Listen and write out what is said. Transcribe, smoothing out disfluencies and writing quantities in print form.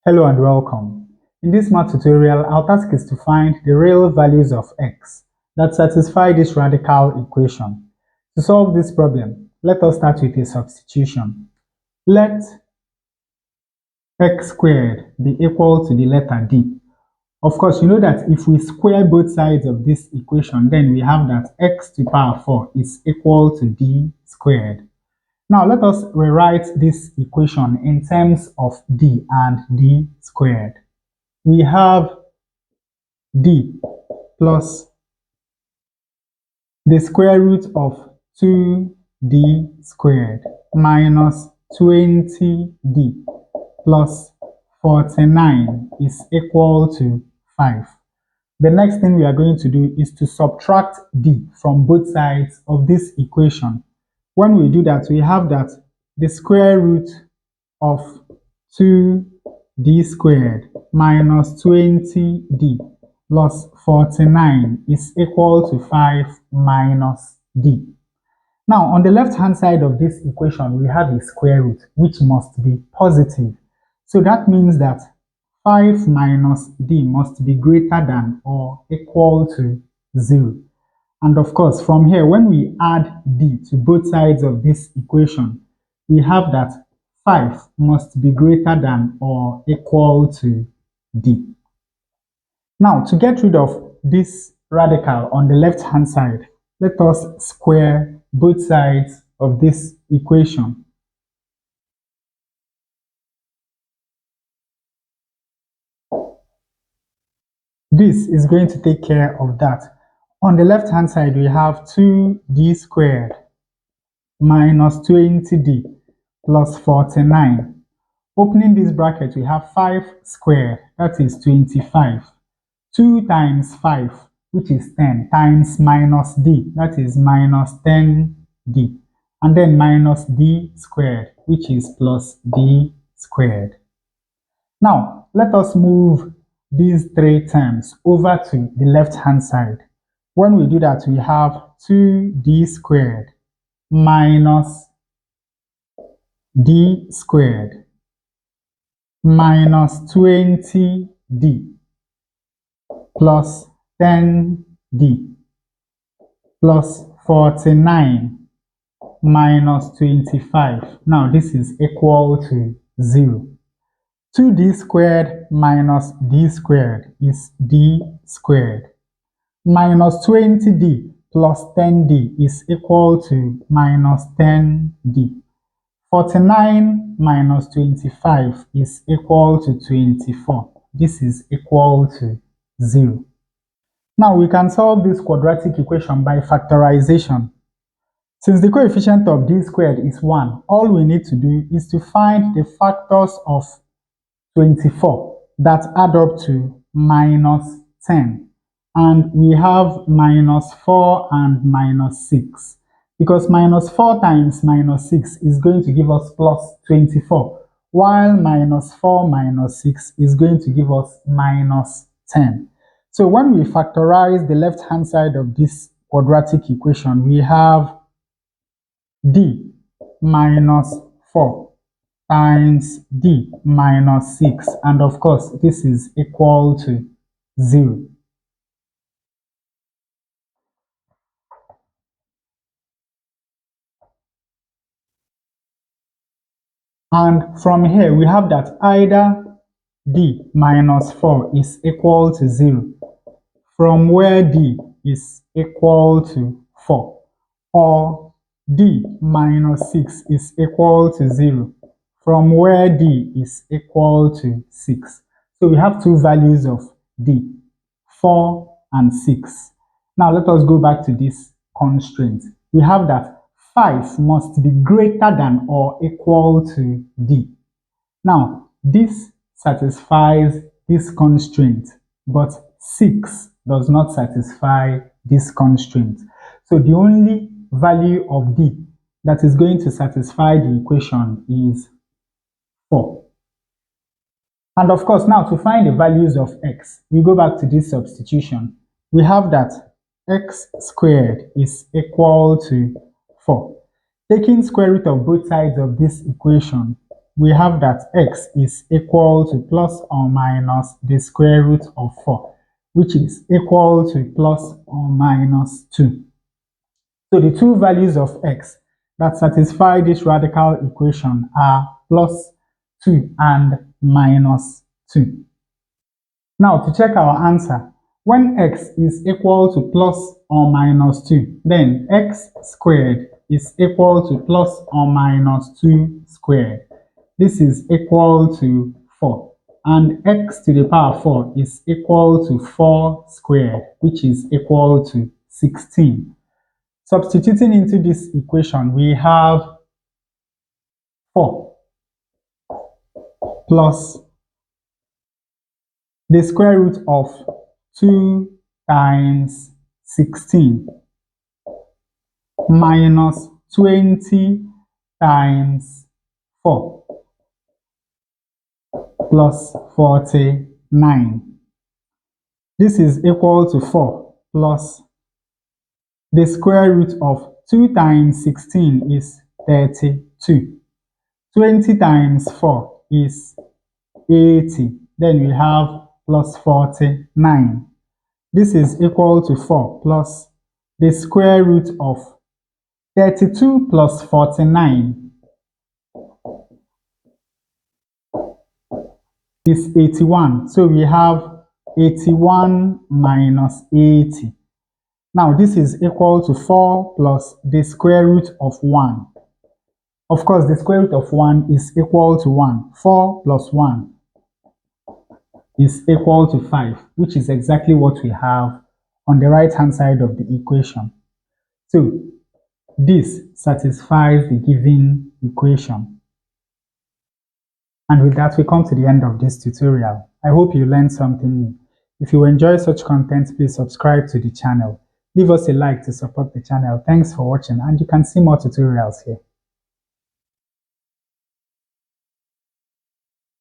Hello and welcome. In this math tutorial, our task is to find the real values of x that satisfy this radical equation. To solve this problem, let us start with a substitution. Let x squared be equal to the letter d. Of course, you know that if we square both sides of this equation, then we have that x to the power 4 is equal to d squared. Now let us rewrite this equation in terms of d and d squared. We have d plus the square root of 2d squared minus 20d plus 49 is equal to 5. The next thing we are going to do is to subtract d from both sides of this equation. When we do that, we have that the square root of 2d squared minus 20d plus 49 is equal to 5 minus d. Now, on the left-hand side of this equation, we have a square root, which must be positive. So that means that 5 minus d must be greater than or equal to 0. And of course, from here, when we add d to both sides of this equation, we have that 5 must be greater than or equal to d. Now, to get rid of this radical on the left-hand side, let us square both sides of this equation. This is going to take care of that. On the left-hand side, we have 2d squared minus 20d plus 49. Opening this bracket, we have 5 squared, that is 25. 2 times 5, which is 10, times minus d, that is minus 10d. And then minus d squared, which is plus d squared. Now, let us move these three terms over to the left-hand side. When we do that, we have 2d squared minus d squared minus 20d plus 10d plus 49 minus 25. Now this is equal to 0. 2d squared minus d squared is d squared. Minus 20d plus 10d is equal to minus 10d. 49 minus 25 is equal to 24. This is equal to 0. Now we can solve this quadratic equation by factorization. Since the coefficient of d squared is 1, all we need to do is to find the factors of 24 that add up to minus 10. And we have minus 4 and minus 6. Because minus 4 times minus 6 is going to give us plus 24, while minus 4 minus 6 is going to give us minus 10. So when we factorize the left-hand side of this quadratic equation, we have d minus 4 times d minus 6, and of course this is equal to 0. And from here we have that either d minus 4 is equal to 0 from where d is equal to 4, or d minus 6 is equal to 0 from where d is equal to 6. So we have two values of d, 4 and 6. Now let us go back to this constraint. We have that 5 must be greater than or equal to d. Now this satisfies this constraint, but 6 does not satisfy this constraint. So the only value of d that is going to satisfy the equation is 4. And of course, now to find the values of x, we go back to this substitution. We have that x squared is equal to 4. Taking square root of both sides of this equation, we have that x is equal to plus or minus the square root of 4, which is equal to plus or minus 2. So the two values of x that satisfy this radical equation are plus 2 and minus 2. Now to check our answer, when x is equal to plus or minus 2, then x squared is equal to plus or minus 2 squared. This is equal to 4. And x to the power 4 is equal to 4 squared, which is equal to 16. Substituting into this equation, we have 4 plus the square root of 2 times 16 minus 20 times 4 plus 49. This is equal to 4 plus the square root of 2 times 16 is 32. 20 times 4 is 80. Then we have plus 49. This is equal to 4 plus the square root of 32 plus 49 is 81. So we have 81 minus 80. Now this is equal to 4 plus the square root of 1. Of course, the square root of 1 is equal to 1. 4 plus 1 is equal to 5, which is exactly what we have on the right hand side of the equation. So this satisfies the given equation. And with that, we come to the end of this tutorial. I hope you learned something new. If you enjoy such content, please subscribe to the channel. Leave us a like to support the channel. Thanks for watching, and you can see more tutorials here.